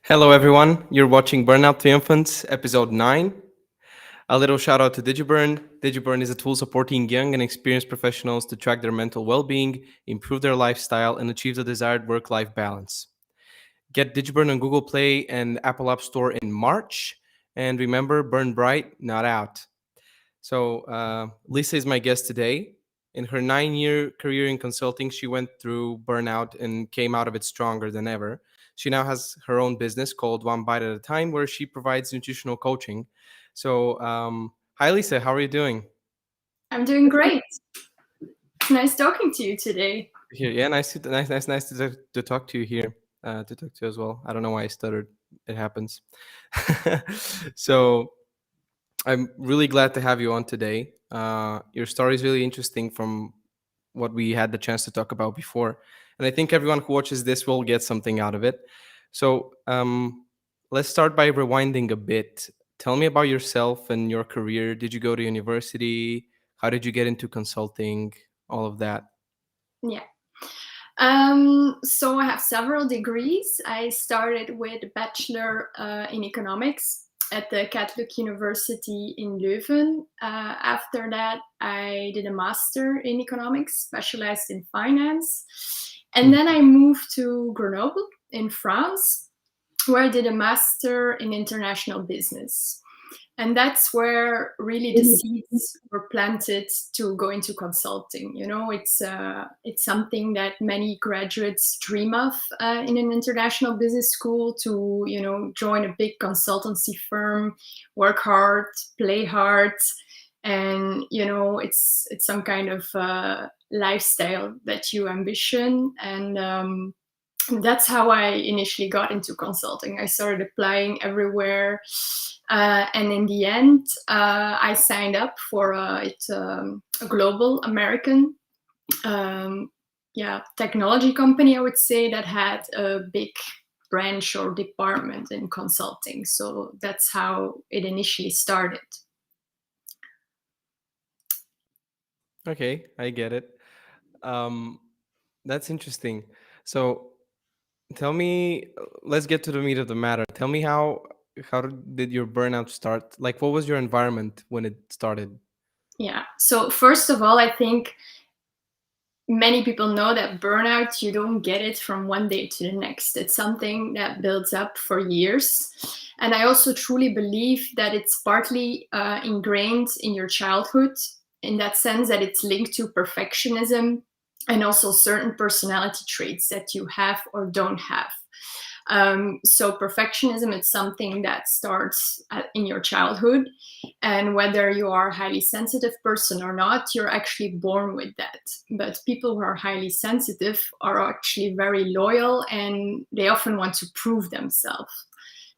Hello, everyone. You're watching Burnout, Triumphants, episode 9. A little shout out to Digiburn. Digiburn is a tool supporting young and experienced professionals to track their mental well being, improve their lifestyle, and achieve the desired work life balance. Get Digiburn on Google Play and Apple App Store in March. And remember, burn bright, not out. So, Lisa is my guest today. In her 9-year career in consulting, she went through burnout and came out of it stronger than ever. She now has her own business called One Bite at a Time, where she provides nutritional coaching. So, hi, Lisa. How are you doing? I'm doing great. It's nice talking to you today. Here, yeah, nice to talk to you here. To talk to you as well. I don't know why I stuttered. It happens. So, I'm really glad to have you on today. Your story is really interesting from what we had the chance to talk about before. And I think everyone who watches this will get something out of it. So, let's start by rewinding a bit. Tell me about yourself and your career. Did you go to university? How did you get into consulting? All of that. Yeah. So I have several degrees. I started with a bachelor in economics at the Catholic University in Leuven. After that, I did a master in economics, specialized in finance. And then I moved to Grenoble in France, where I did a master in international business. And that's where really the seeds were planted to go into consulting. You know, it's something that many graduates dream of in an international business school, to join a big consultancy firm, work hard, play hard, and it's some kind of lifestyle that you ambition. And that's how I initially got into consulting. I started applying everywhere. And in the end, I signed up for a global American technology company, I would say, that had a big branch or department in consulting. So that's how it initially started. Okay, I get it. Um, that's interesting. So, tell me, let's get to the meat of the matter. Tell me how did your burnout start? Like, what was your environment when it started? Yeah. So first of all, I think many people know that burnout, you don't get it from one day to the next. It's something that builds up for years. And I also truly believe that it's partly ingrained in your childhood, in that sense that it's linked to perfectionism and also certain personality traits that you have or don't have. So perfectionism is something that starts in your childhood, and whether you are a highly sensitive person or not, you're actually born with that. But people who are highly sensitive are actually very loyal, and they often want to prove themselves.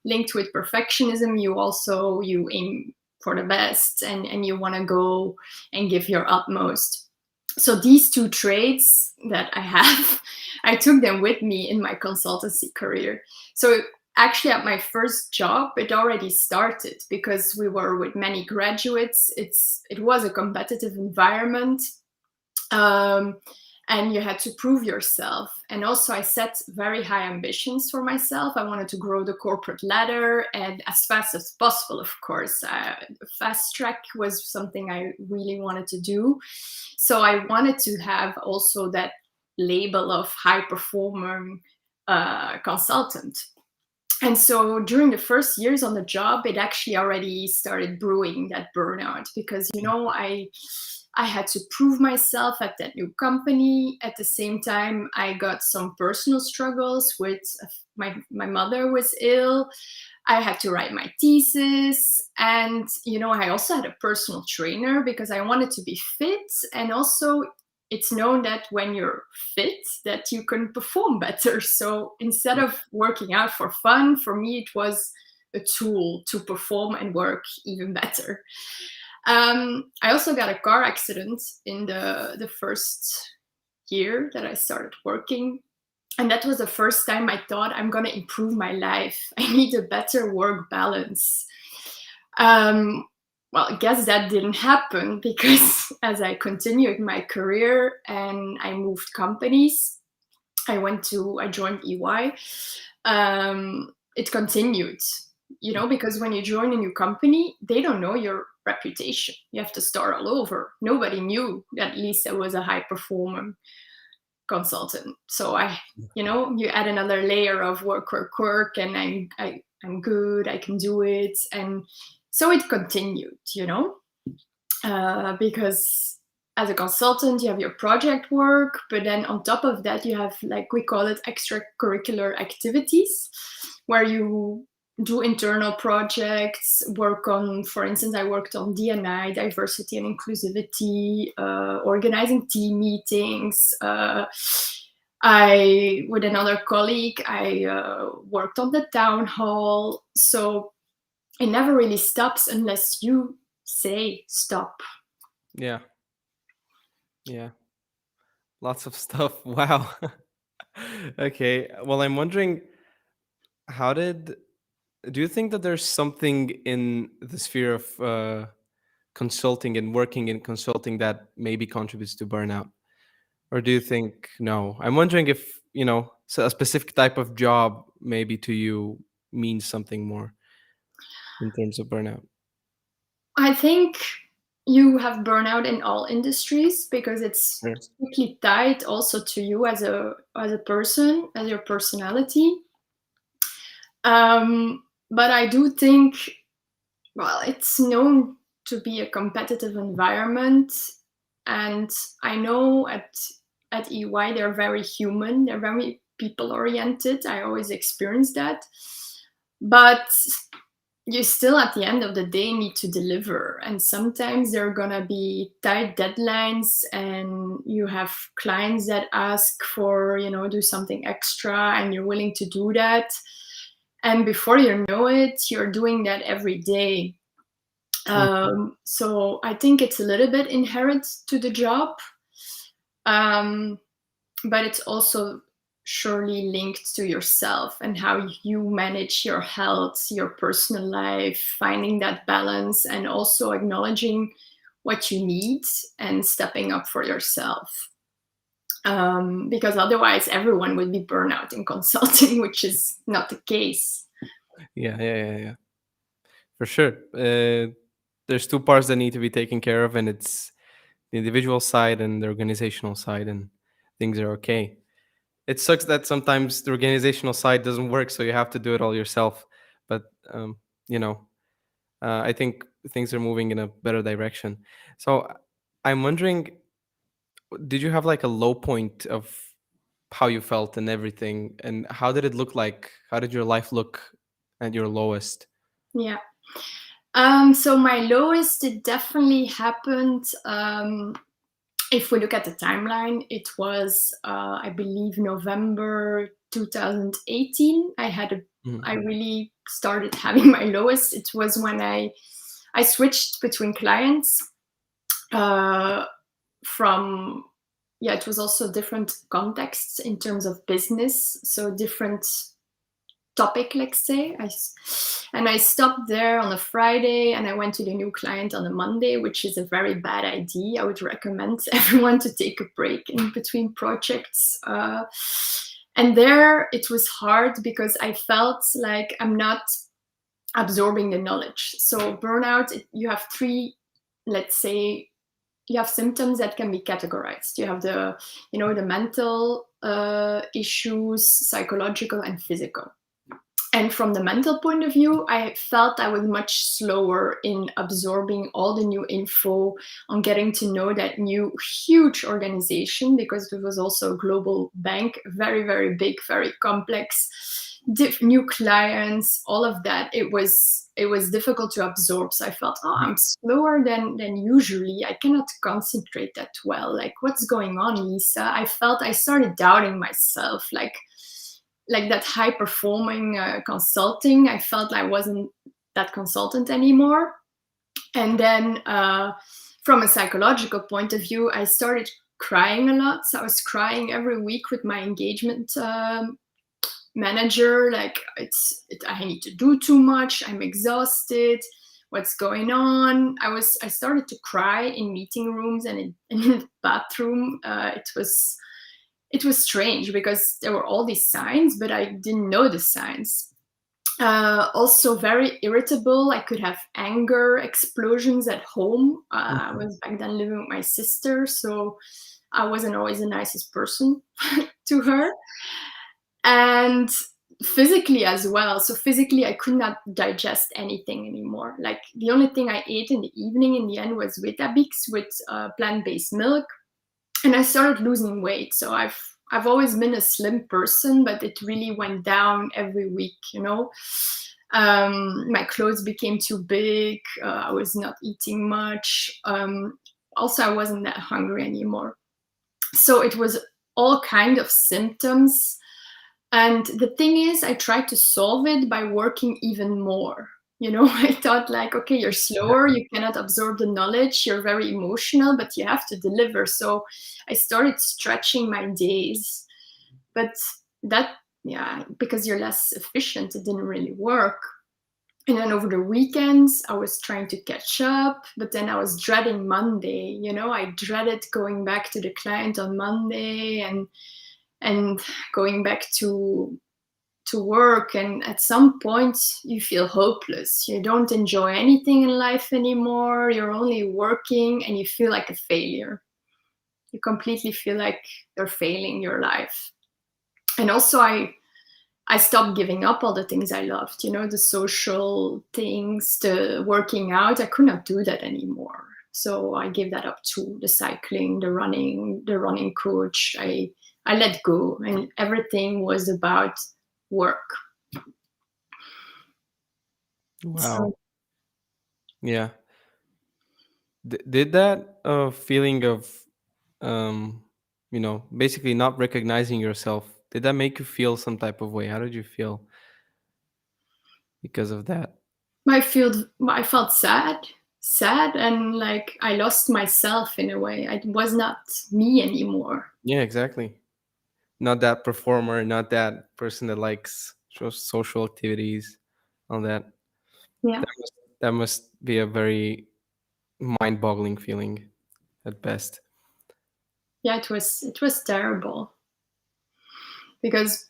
Linked with perfectionism, you aim for the best, and you want to go and give your utmost. So these two traits that I have, I took them with me in my consultancy career. So actually at my first job, it already started because we were with many graduates. It was a competitive environment. And you had to prove yourself. And also I set very high ambitions for myself. I wanted to grow the corporate ladder, and as fast as possible, of course. Fast track was something I really wanted to do. So I wanted to have also that label of high performing consultant. And so during the first years on the job, it actually already started brewing that burnout, because I had to prove myself at that new company. At the same time, I got some personal struggles with my mother was ill. I had to write my thesis. And, I also had a personal trainer because I wanted to be fit. And also it's known that when you're fit, that you can perform better. So instead of working out for fun, for me, it was a tool to perform and work even better. I also got a car accident in the first year that I started working. And that was the first time I thought, I'm going to improve my life. I need a better work balance. Well, I guess that didn't happen because as I continued my career and I moved companies, I joined EY. it continued, because when you join a new company, they don't know your reputation. You have to start all over. Nobody knew that Lisa was a high performer consultant. So you add another layer of work, and I'm good, I can do it. And so it continued, because as a consultant, you have your project work, but then on top of that, you have, like we call it, extracurricular activities, where you do internal projects, work on, for instance, I worked on D&I, diversity and inclusivity, organizing team meetings. With another colleague, I worked on the town hall. So it never really stops unless you say stop. Yeah. Lots of stuff. Wow. Okay. Well, I'm wondering, do you think that there's something in the sphere of consulting and working in consulting that maybe contributes to burnout? Or do you think no? I'm wondering if, so a specific type of job maybe to you means something more in terms of burnout. I think you have burnout in all industries because it's Sure. strictly tied also to you as a person, as your personality. But I do think, well, it's known to be a competitive environment, and I know at EY they're very human, they're very people oriented. I always experience that, but you still at the end of the day need to deliver, and sometimes there are gonna be tight deadlines and you have clients that ask for do something extra, and you're willing to do that, and before you know it, you're doing that every day. So I think it's a little bit inherent to the job, but it's also surely linked to yourself and how you manage your health, your personal life, finding that balance, and also acknowledging what you need and stepping up for yourself. Because otherwise everyone would be burnout in consulting, which is not the case. Yeah. For sure. There's two parts that need to be taken care of, and it's the individual side and the organizational side, and things are okay. It sucks that sometimes the organizational side doesn't work, so you have to do it all yourself. But you know, I think things are moving in a better direction. So I'm wondering, did you have like a low point of how you felt and everything, and how did it look like? How did your life look at your lowest? Yeah. So my lowest, it definitely happened. If we look at the timeline, it was, I believe, November 2018. Mhm. I really started having my lowest. It was when I switched between clients, from, yeah, it was also different contexts in terms of business, so different topic, let's say. And I stopped there on a Friday and I went to the new client on a Monday, which is a very bad idea. I would recommend everyone to take a break in between projects. And there it was hard because I felt like I'm not absorbing the knowledge. So burnout, you have three, let's say, you have symptoms that can be categorized. You have the mental issues, psychological and physical. And from the mental point of view, I felt I was much slower in absorbing all the new info, on getting to know that new huge organization, because it was also a global bank, very, very big, very complex, new clients, all of that. It was difficult to absorb. So I felt, I'm slower than usually. I cannot concentrate that well. Like, what's going on, Lisa? I felt I started doubting myself, like that high performing consulting. I felt I wasn't that consultant anymore. And then from a psychological point of view, I started crying a lot. So I was crying every week with my engagement manager, like, I need to do too much, I'm exhausted, what's going on. I started to cry in meeting rooms and in the bathroom. It was strange because there were all these signs, but I didn't know the signs. Also very irritable. I could have anger explosions at home. I Mhm. was back then living with my sister, so I wasn't always the nicest person to her. And physically as well. So physically, I could not digest anything anymore. Like the only thing I ate in the evening in the end was Weetabix with plant-based milk, and I started losing weight. So I've always been a slim person, but it really went down every week. My clothes became too big. I was not eating much. Also, I wasn't that hungry anymore. So it was all kind of symptoms. And the thing is, I tried to solve it by working even more. I thought like, okay, you're slower, you cannot absorb the knowledge, you're very emotional, but you have to deliver. So I started stretching my days. But that, yeah, because you're less efficient, it didn't really work. And then over the weekends, I was trying to catch up, but then I was dreading Monday. I dreaded going back to the client on Monday and going back to work. And at some point you feel hopeless. You don't enjoy anything in life anymore. You're only working and you feel like a failure. You completely feel like you're failing your life. And also I stopped giving up all the things I loved, the social things, the working out. I could not do that anymore. So I gave that up too. The cycling, the running coach. I let go, and everything was about work. Wow. So Yeah. Did that feeling of, um, basically not recognizing yourself, did that make you feel some type of way? How did you feel because of that? I felt sad, and like I lost myself in a way. I was not me anymore. Yeah, exactly. Not that performer, not that person that likes social activities, all that. Yeah, That must be a very mind-boggling feeling at best. yeah, it was terrible because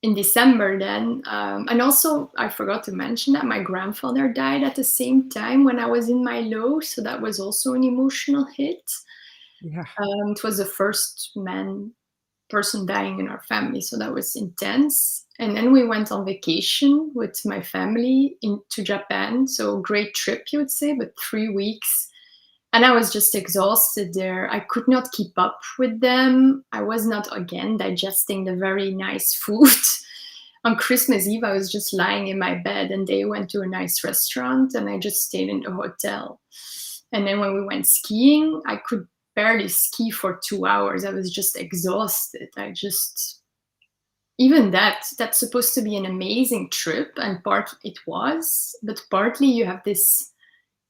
in December then, and also I forgot to mention that my grandfather died at the same time when I was in my low, so that was also an emotional hit. Yeah. It was the first person dying in our family, so that was intense. And then we went on vacation with my family into Japan, so great trip you would say, but 3 weeks. And I was just exhausted there. I could not keep up with them. I was not again digesting the very nice food. On Christmas Eve, I was just lying in my bed and they went to a nice restaurant and I just stayed in the hotel. And then when we went skiing, I could barely ski for 2 hours. I was just exhausted. Even that's supposed to be an amazing trip, and part it was, but partly you have this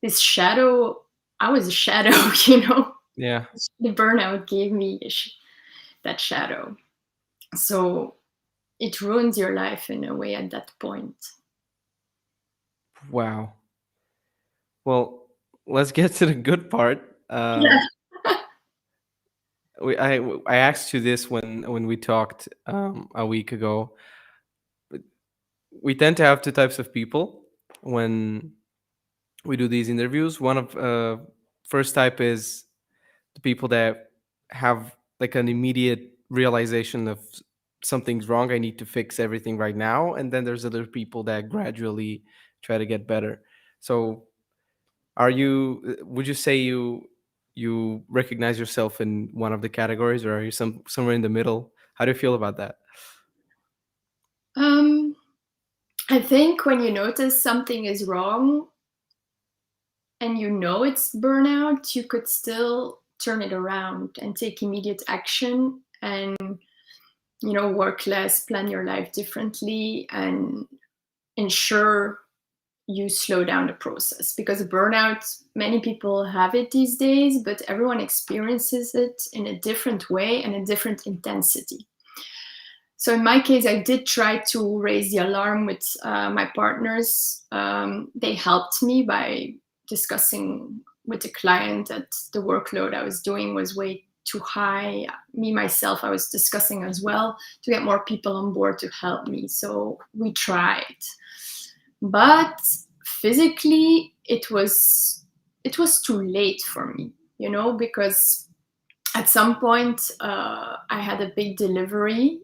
shadow. I was a shadow, you know. Yeah. The burnout gave me that shadow. So it ruins your life in a way at that point. Wow. Well, let's get to the good part. Yeah. I asked you this when we talked a week ago. We tend to have two types of people when we do these interviews. One of first type is the people that have like an immediate realization of something's wrong. I need to fix everything right now. And then there's other people that gradually try to get better. So would you say you recognize yourself in one of the categories, or are you somewhere in the middle? How do you feel about that? Um, I think when you notice something is wrong and you know it's burnout, you could still turn it around and take immediate action and work less, plan your life differently, and ensure you slow down the process. Because burnout, many people have it these days, but everyone experiences it in a different way and a different intensity. So in my case, I did try to raise the alarm with my partners. They helped me by discussing with the client that the workload I was doing was way too high. Me myself, I was discussing as well to get more people on board to help me. So we tried, but physically it was too late for me, because at some point I had a big delivery.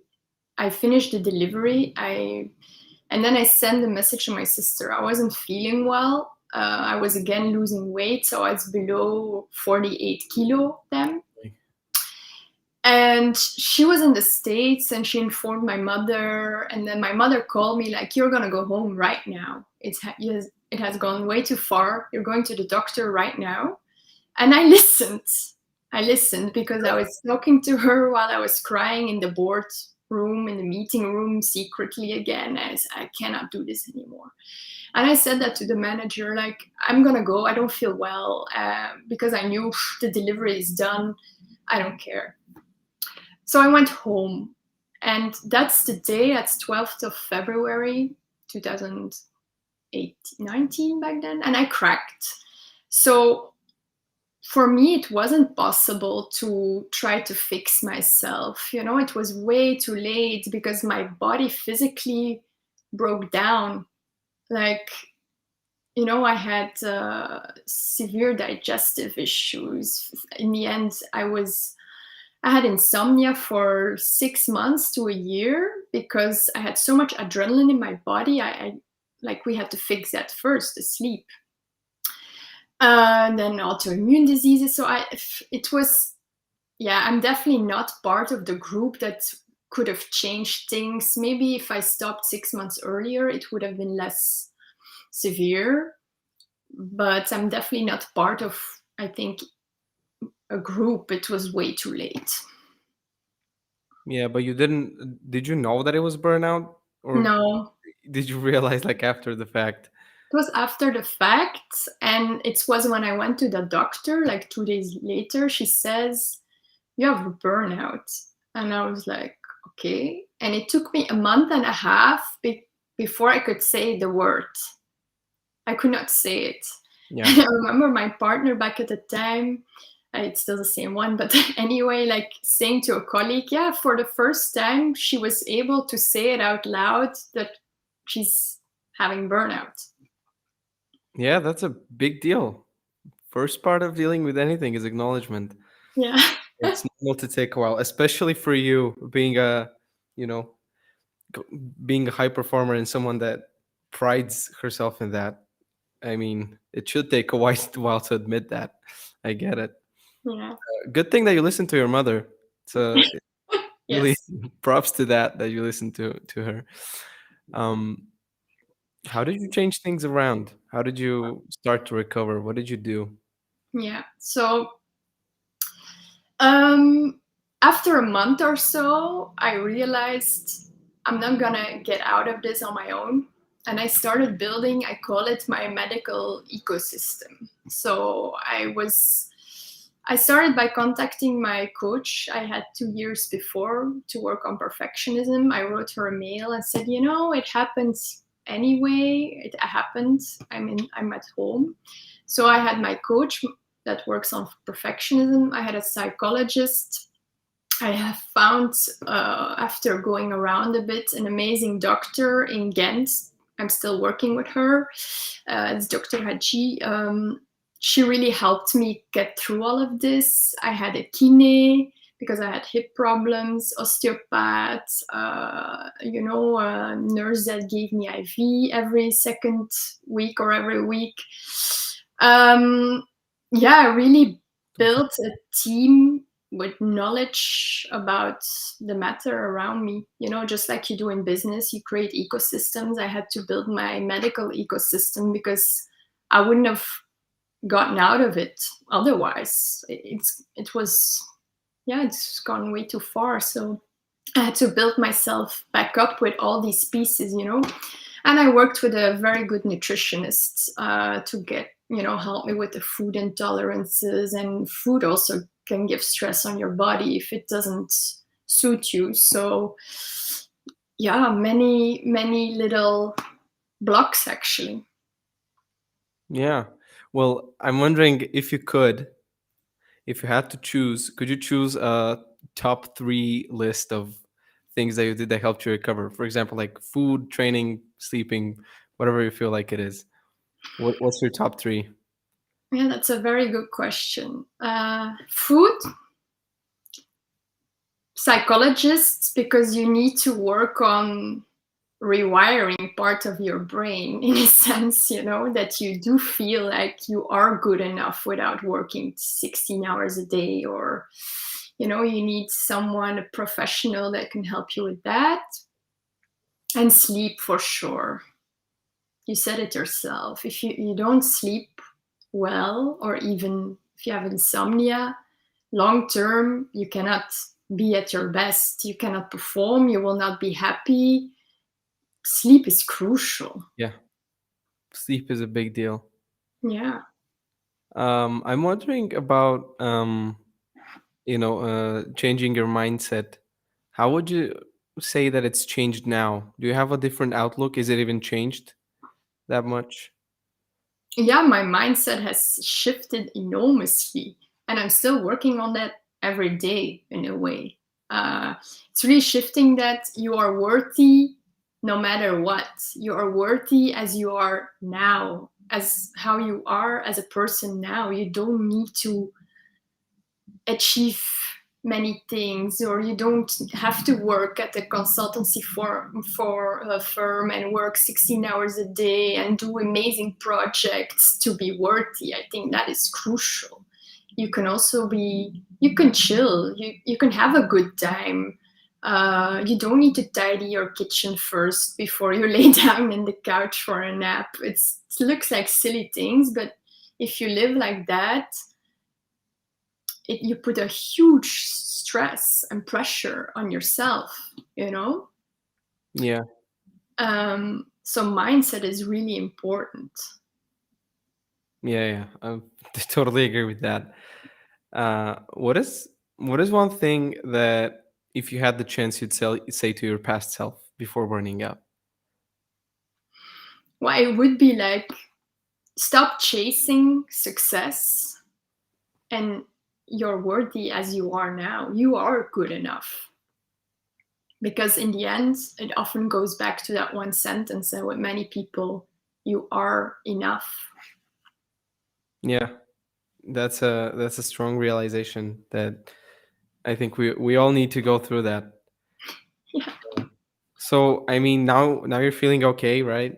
I finished the delivery. And then I sent a message to my sister. I wasn't feeling well. I was again losing weight, so I was below 48 kilo then. And she was in the States, and she informed my mother. And then my mother called me like, "You're gonna go home right now. It has gone way too far. You're going to the doctor right now." And I listened. I listened because I was talking to her while I was crying in the board room, in the meeting room, secretly again. I cannot do this anymore. And I said that to the manager, like, "I'm gonna go. I don't feel well," because I knew the delivery is done. I don't care. So I went home, and that's the day. That's 12th of February, 2019 back then, and I cracked. So for me, it wasn't possible to try to fix myself. It was way too late because my body physically broke down. Like, I had severe digestive issues. In the end, I had insomnia for 6 months to a year because I had so much adrenaline in my body. We had to fix that first, the sleep. And then autoimmune diseases. So I'm definitely not part of the group that could have changed things. Maybe if I stopped 6 months earlier, it would have been less severe. But I'm definitely not part of, I think, a group. It was way too late. Yeah, but did you know that it was burnout? Or No, did you realize like after the fact? it was after the fact, and it was when I went to the doctor, like 2 days later. She says, "You have a burnout." And I was like, "Okay." And it took me a month and a half before I could say the word. I could not say it. Yeah. And I remember my partner back at the time, it's still the same one, but anyway, like saying to a colleague, yeah, for the first time, she was able to say it out loud that she's having burnout. Yeah, that's a big deal. First part of dealing with anything is acknowledgement. Yeah. It's normal to take a while, especially for you being you know, g- being a high performer and someone that prides herself in that. I mean, it should take a while to admit that. I get it. Yeah. Good thing that you listen to your mother. It's really Yes. props to that you listen to her. Um, how did you change things around? How did you start to recover? What did you do? Yeah. So um, after a month or so, I realized I'm not gonna get out of this on my own. And I started building, I call it my medical ecosystem. So I started by contacting my coach I had 2 years before to work on perfectionism. I wrote her a mail and said, it happens anyway. It happened. I'm at home. So I had my coach that works on perfectionism. I had a psychologist. I have found, after going around a bit, an amazing doctor in Ghent. I'm still working with her. It's Dr. Haji. She really helped me get through all of this. I had a kine because I had hip problems, osteopath, a nurse that gave me IV every second week or every week. I really built a team with knowledge about the matter around me. Just like you do in business, you create ecosystems. I had to build my medical ecosystem because I wouldn't have gotten out of it otherwise. It's gone way too far. So I had to build myself back up with all these pieces, and I worked with a very good nutritionist to get, help me with the food intolerances. And food also can give stress on your body if it doesn't suit you. So many, many little blocks actually. Yeah. Well, I'm wondering if you could, if you had to choose, could you choose a top three list of things that you did that helped you recover? For example, like food, training, sleeping, whatever you feel like it is. What's your top three? Yeah, that's a very good question. Food, psychologists, because you need to work on rewiring part of your brain in a sense, that you do feel like you are good enough without working 16 hours a day, or you need someone, a professional, that can help you with that. And sleep, for sure. You said it yourself. If you don't sleep well, or even if you have insomnia, long term, you cannot be at your best. You cannot perform. You will not be happy. Sleep is crucial. Yeah, sleep is a big deal. Yeah. I'm wondering about changing your mindset. How would you say that it's changed now? Do you have a different outlook? Is it even changed that much? Yeah, my mindset has shifted enormously, and I'm still working on that every day in a way. Uh, it's really shifting that you are worthy no matter what. You are worthy as you are now, as how you are as a person now. You don't need to achieve many things, or you don't have to work at a consultancy for a firm and work 16 hours a day and do amazing projects to be worthy. I think that is crucial. You can chill, you can have a good time. You don't need to tidy your kitchen first before you lay down in the couch for a nap. It looks like silly things, but if you live like that, you put a huge stress and pressure on yourself, Yeah, so mindset is really important. yeah, yeah. I totally agree with that. What is one thing that if you had the chance you'd say to your past self before burning out? Well, it would be like, stop chasing success, and you're worthy as you are now. You are good enough. Because in the end, it often goes back to that one sentence, and with many people, you are enough. Yeah, that's a strong realization that I think we all need to go through that. Yeah. So, I mean, now you're feeling okay, right?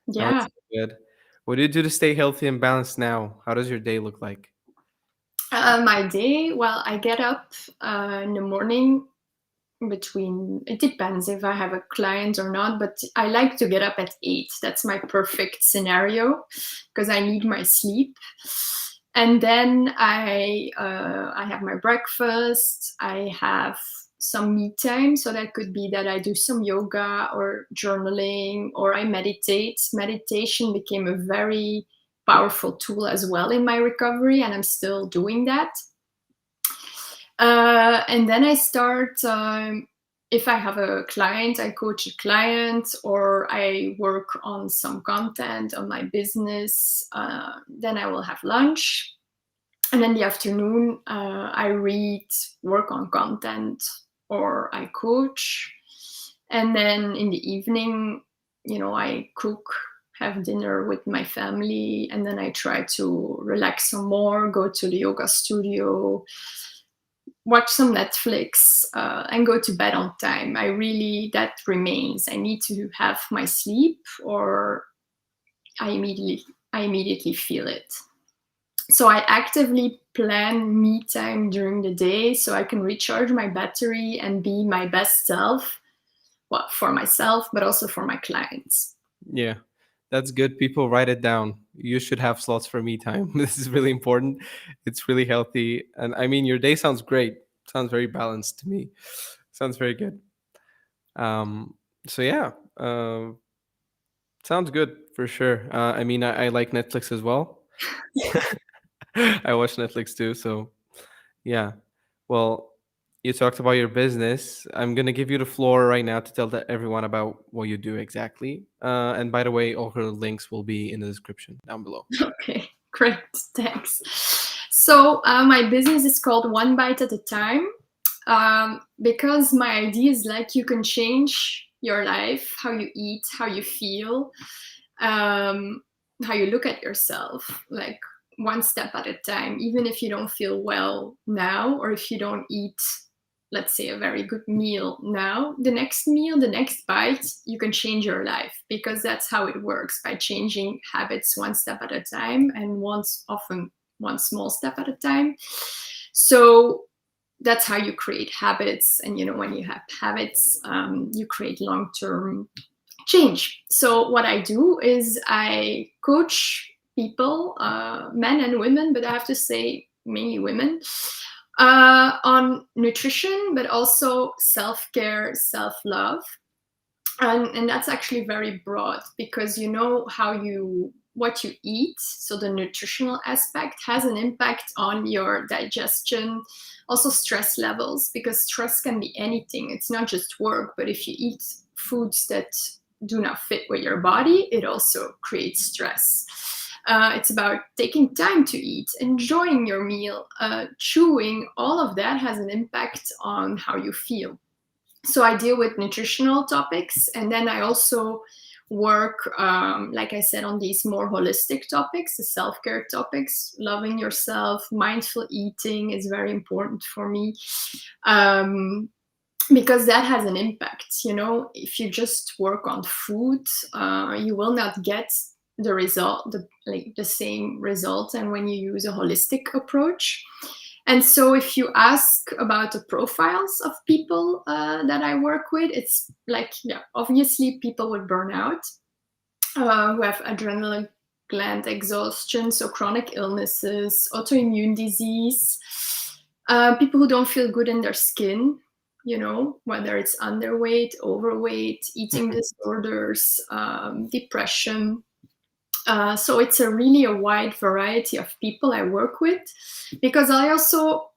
Now Yeah. it's good. What do you do to stay healthy and balanced now? How does your day look like? My day, well, I get up in the morning between, it depends if I have a client or not, but I like to get up at 8. That's my perfect scenario because I need my sleep. And then I have my breakfast. I have some me time, so that could be that I do some yoga or journaling, or I meditate. Meditation became a very powerful tool as well in my recovery, and I'm still doing that. And then I start, if I have a client, I coach a client, or I work on some content on my business. Then I will have lunch. And in the afternoon, I read, work on content, or I coach. And then in the evening, I cook, have dinner with my family, and then I try to relax some more, go to the yoga studio, watch some Netflix, and go to bed on time. That remains. I need to have my sleep, or I immediately feel it. So I actively plan me time during the day so I can recharge my battery and be my best self, well, for myself, but also for my clients. Yeah, that's good. People write it down. You should have slots for me time. This is really important. It's really healthy. And I mean, your day sounds great. Sounds very balanced to me. Sounds very good. Um, so yeah, sounds good for sure. I mean, I like Netflix as well. I watch Netflix too. So yeah. Well, you talked about your business. I'm gonna give you the floor right now to tell everyone about what you do exactly. And by the way, all her links will be in the description down below. Okay, great, thanks. So my business is called One Bite at a Time, because my idea is like you can change your life, how you eat, how you feel, um, how you look at yourself, like one step at a time. Even if you don't feel well now, or if you don't eat, let's say, a very good meal now, the next meal, the next bite, you can change your life, because that's how it works, by changing habits one step at a time, and once often one small step at a time. So that's how you create habits. And when you have habits, you create long-term change. So what I do is I coach people, men and women, but I have to say mainly women, on nutrition, but also self-care, self-love. And that's actually very broad, because how you what you eat, so the nutritional aspect has an impact on your digestion, also stress levels, because stress can be anything. It's not just work, but if you eat foods that do not fit with your body, it also creates stress. It's about taking time to eat, enjoying your meal, chewing. All of that has an impact on how you feel. So I deal with nutritional topics, and then I also work, like I said, on these more holistic topics, the self-care topics. Loving yourself, mindful eating is very important for me, because that has an impact. If you just work on food, you will not get the result, the same result, and when you use a holistic approach. And so if you ask about the profiles of people that I work with, it's like, yeah, obviously people with burnout, who have adrenaline gland exhaustion, so chronic illnesses, autoimmune disease, people who don't feel good in their skin, whether it's underweight, overweight, eating disorders, depression. So it's really a wide variety of people I work with, because I also,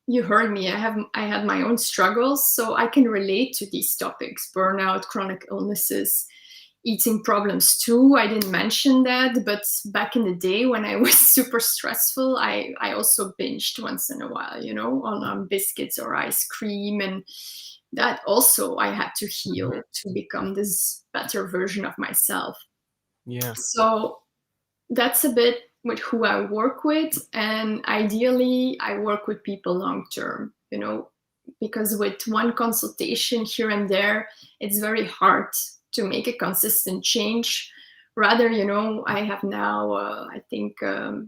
you heard me, I had my own struggles, so I can relate to these topics: burnout, chronic illnesses, eating problems too. I didn't mention that, but back in the day when I was super stressful, I also binged once in a while, on biscuits or ice cream, and that also I had to heal to become this better version of myself. Yeah. So that's a bit with who I work with. And ideally, I work with people long term, because with one consultation here and there, it's very hard to make a consistent change. Rather, I have now, I think, 4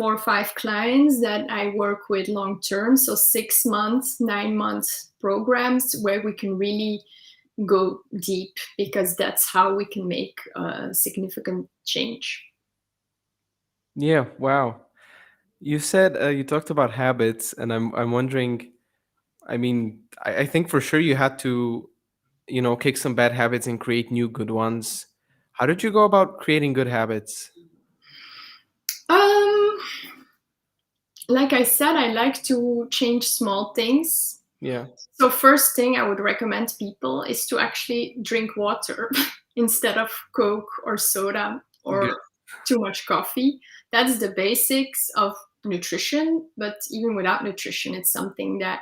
or 5 clients that I work with long term. So 6 months, 9 months programs where we can really go deep, because that's how we can make a significant change. Yeah. Wow. You said you talked about habits, and I'm wondering. I mean, I think for sure you had to, kick some bad habits and create new good ones. How did you go about creating good habits? Um, like I said, I like to change small things. Yeah. So first thing I would recommend people is to actually drink water instead of Coke or soda Good. or too much coffee. That's the basics of nutrition, but even without nutrition, it's something that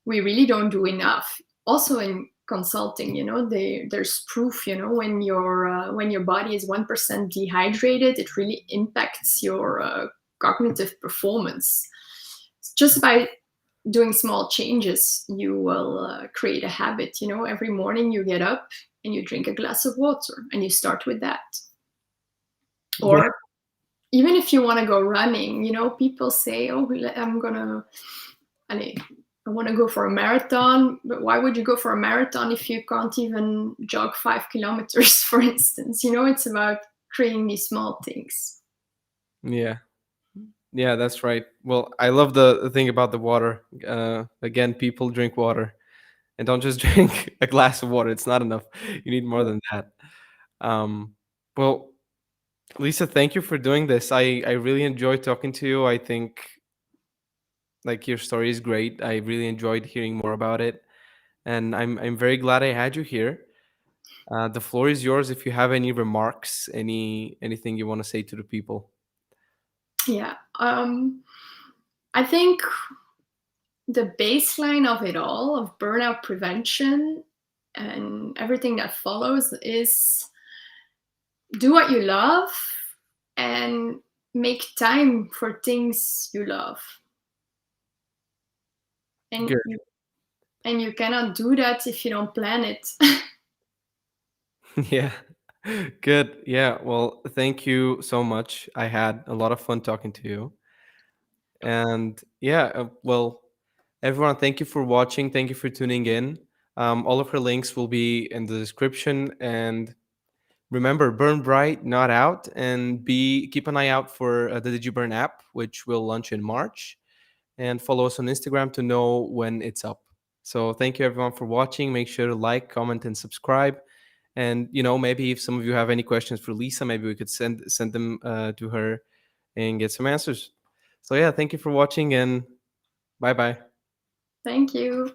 we really don't do enough. Also in consulting, there's proof, when your body is 1% dehydrated, it really impacts your cognitive performance. Just by doing small changes, you will create a habit. Every morning you get up and you drink a glass of water, and you start with that. Yeah. Or even if you want to go running, people say, oh, I'm gonna, I want to go for a marathon. But why would you go for a marathon if you can't even jog 5 kilometers, for instance? It's about creating these small things. Yeah. Yeah, that's right. Well, I love the thing about the water. Again, people drink water, and don't just drink a glass of water. It's not enough. You need more than that. Um, well, Lisa, thank you for doing this. I really enjoyed talking to you. I think like your story is great. I really enjoyed hearing more about it, and I'm very glad I had you here. The floor is yours if you have any remarks, anything you want to say to the people. Yeah. I think the baseline of it all, of burnout prevention and everything that follows, is do what you love and make time for things you love. And Good. you cannot do that if you don't plan it. Yeah. Good. Yeah. Well, thank you so much. I had a lot of fun talking to you. And yeah, well, everyone, thank you for watching. Thank you for tuning in. All of her links will be in the description. And remember, burn bright, not out, and be keep an eye out for the Digiburn app, which will launch in March. And follow us on Instagram to know when it's up. So thank you everyone for watching. Make sure to like, comment, and subscribe. And maybe if some of you have any questions for Lisa, maybe we could send them to her and get some answers. So yeah, thank you for watching and bye bye. Thank you.